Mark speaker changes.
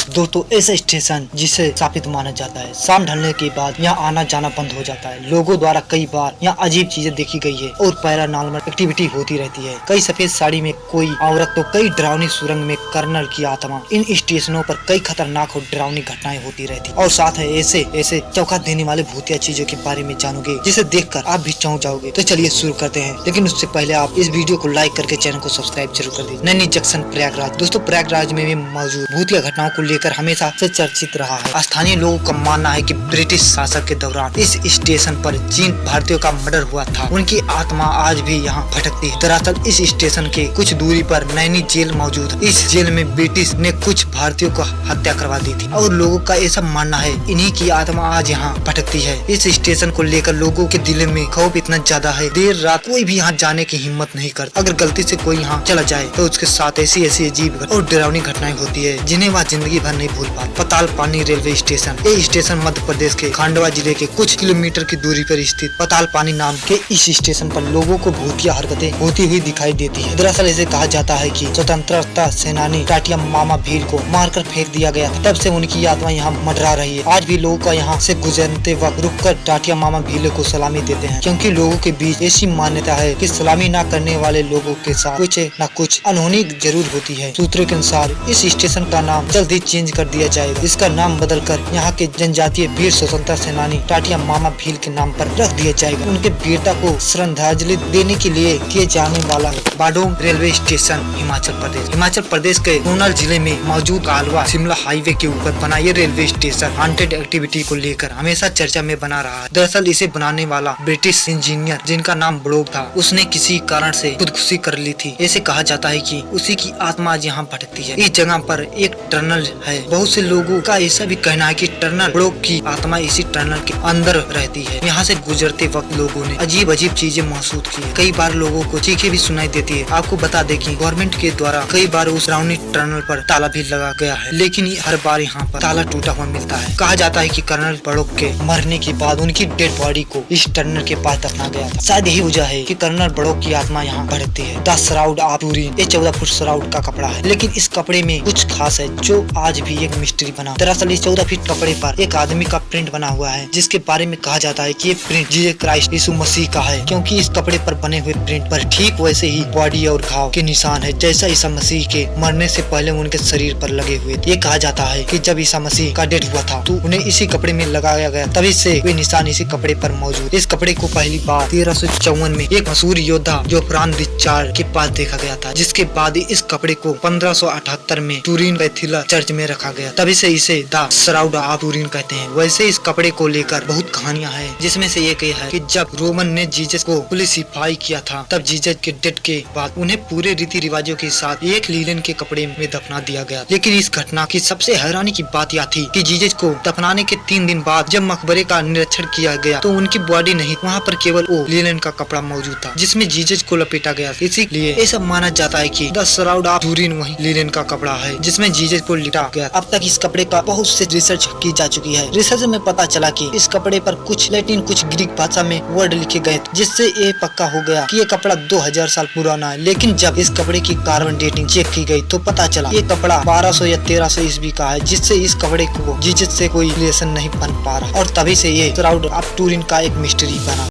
Speaker 1: दोस्तों ऐसा स्टेशन जिसे शापित माना जाता है। शाम ढलने के बाद यहाँ आना जाना बंद हो जाता है। लोगों द्वारा कई बार यहाँ अजीब चीजें देखी गई है और पैरानॉर्मल एक्टिविटी होती रहती है। कई सफेद साड़ी में कोई औरत तो कई डरावनी सुरंग में कर्नल की आत्मा। इन स्टेशनों पर कई खतरनाक और डरावनी घटनाएं होती रहती और साथ है ऐसे चौंका देने वाले भूतिया चीजों के बारे में जानोगे जिसे देखकर आप भी चौंक जाओगे। तो चलिए शुरू करते हैं, लेकिन उससे पहले आप इस वीडियो को लाइक करके चैनल को सब्सक्राइब जरूर कर दीजिए। नैनी जंक्शन प्रयागराज। दोस्तों प्रयागराज में भी मौजूद भूतिया घटनाओं को लेकर हमेशा से चर्चित रहा है। स्थानीय लोगों का मानना है कि ब्रिटिश शासक के दौरान इस स्टेशन पर जिन भारतीयों का मर्डर हुआ था उनकी आत्मा आज भी यहाँ भटकती है। दरअसल इस स्टेशन के कुछ दूरी पर नैनी जेल मौजूद है। इस जेल में ब्रिटिश ने कुछ भारतीयों को हत्या करवा दी थी और लोगों का ऐसा मानना है इन्हीं की आत्मा आज यहाँ भटकती है। इस स्टेशन को लेकर लोगों के दिल में खौफ इतना ज्यादा है, देर रात कोई भी यहाँ जाने की हिम्मत नहीं करता। अगर गलती से कोई यहाँ चला जाए तो उसके साथ ऐसी अजीब और डरावनी घटनाएं होती है जिन्हें वह जिंदगी भर नहीं भूल पाता। पताल पानी रेलवे स्टेशन। ये स्टेशन मध्य प्रदेश के खंडवा जिले के कुछ किलोमीटर की दूरी पर स्थित पताल पानी नाम के इस स्टेशन पर लोगों को भूतिया हरकतें होती हुई दिखाई देती है। दरअसल ऐसे कहा जाता है कि स्वतंत्रता सेनानी टाटिया मामा भील को मारकर फेंक दिया गया, तब से उनकी आत्मा यहाँ मंडरा रही है। आज भी लोगों का यहाँ से गुजरते वक्त रुककर टाटिया मामा भील को सलामी देते हैं, क्योंकि लोगों के बीच ऐसी मान्यता है कि सलामी न करने वाले लोगों के साथ कुछ न कुछ अनहोनी जरूर होती है। सूत्रों के अनुसार इस स्टेशन का नाम जल्द ही चेंज कर दिया जाएगा। इसका नाम बदलकर यहाँ के जनजातीय वीर स्वतंत्रता सेनानी टाटिया मामा भील के नाम पर रख दिया जाएगा। उनके वीरता को श्रद्धांजलि देने के लिए किए जाने वाला बाडोंग रेलवे स्टेशन हिमाचल प्रदेश। हिमाचल प्रदेश के सोनल जिले में मौजूद कालवा शिमला हाईवे के ऊपर बना ये रेलवे स्टेशन हॉन्टेड एक्टिविटी को लेकर हमेशा चर्चा में बना रहा है। दरअसल इसे बनाने वाला ब्रिटिश इंजीनियर जिनका नाम ब्रोग था, उसने किसी कारण से खुदकुशी कर ली थी। ऐसे कहा जाता है कि उसी की आत्मा आज यहाँ भटकती है। इस जगह पर एक टनल है। बहुत से लोगों का ऐसा भी कहना है कि टनल ब्रोग की आत्मा इसी टनल के अंदर रहती है। यहाँ से गुजरते वक्त लोगों ने अजीब चीजें महसूस की। कई बार लोगों को चीखें भी सुनाई देती है। आपको बता दें कि गवर्नमेंट के द्वारा कई बार उस राउंडी टनल पर ताला भी लगा गया है, लेकिन हर बार यहाँ पर ताला टूटा हुआ मिलता है। कहा जाता है कि कर्नल ब्रोग के मरने के बाद उनकी डेड बॉडी को इस टनल के पास दफना गया था। शायद यही वजह है कि कर्नल ब्रोग की आत्मा यहाँ भटकती है। The shroud of Turin. ये 14 फुट श्राउड का कपड़ा है, लेकिन इस कपड़े में कुछ खास है जो आज भी एक मिस्ट्री बना। दरअसल इस 14 फीट कपड़े पर एक आदमी का प्रिंट बना हुआ है, जिसके बारे में कहा जाता है कि ये प्रिंट जीसस क्राइस्ट यीशु मसीह का है, क्योंकि इस कपड़े पर बने हुए प्रिंट पर ठीक वैसे ही बॉडी और घाव के निशान है जैसा ईसा मसीह के मरने से पहले उनके शरीर पर लगे हुए थे। ये कहा जाता है कि जब ईसा मसीह का डेथ हुआ था तो उन्हें इसी कपड़े में लगाया गया, तभी से वे निशान इसी कपड़े पर मौजूद। इस कपड़े को पहली बार 1354 में एक मशहूर योद्धा जो फ्रांस के पास देखा गया था, जिसके बाद इस कपड़े को 1578 में टूरिन कैथीड्रल चर्च में रखा गया, तभी से इसे द श्राउड ऑफ टूरिन कहते हैं। वैसे इस कपड़े को लेकर बहुत कहानियां हैं, जिसमें से एक है कि जब रोमन ने जीसस को क्रूसीफाई किया था, तब जीसस के डेथ के बाद उन्हें पूरे रीति रिवाजों के साथ एक लीलन के कपड़े में दफना दिया गया। लेकिन इस घटना की सबसे हैरानी की बात यह थी कि जीसस को दफनाने के 3 दिन बाद जब मकबरे का निरीक्षण किया गया तो उनकी बॉडी नहीं, वहाँ पर केवल वो लीलन का कपड़ा मौजूद था जिसमें जीसस को लपेटा गया। इसीलिए ऐसा माना जाता है कि द श्राउड ऑफ टूरिन वही लीलन का कपड़ा है जिसमें जीसस को लिटा गया। अब तक इस कपड़े का बहुत से रिसर्च की जा चुकी है। रिसर्च में पता चला कि इस कपड़े पर कुछ लैटिन कुछ ग्रीक भाषा में वर्ड लिखे गए, जिससे ये पक्का हो गया कि ये कपड़ा 2000 साल पुराना है। लेकिन जब इस कपड़े की कार्बन डेटिंग चेक की गई तो पता चला ये कपड़ा 1200 या 1300 ईस्वी का है, जिससे इस कपड़े को जीसस से कोई रिलेशन नहीं बन पा रहा और तभी से ये श्राउड ऑफ टूरिन का एक मिस्ट्री बना।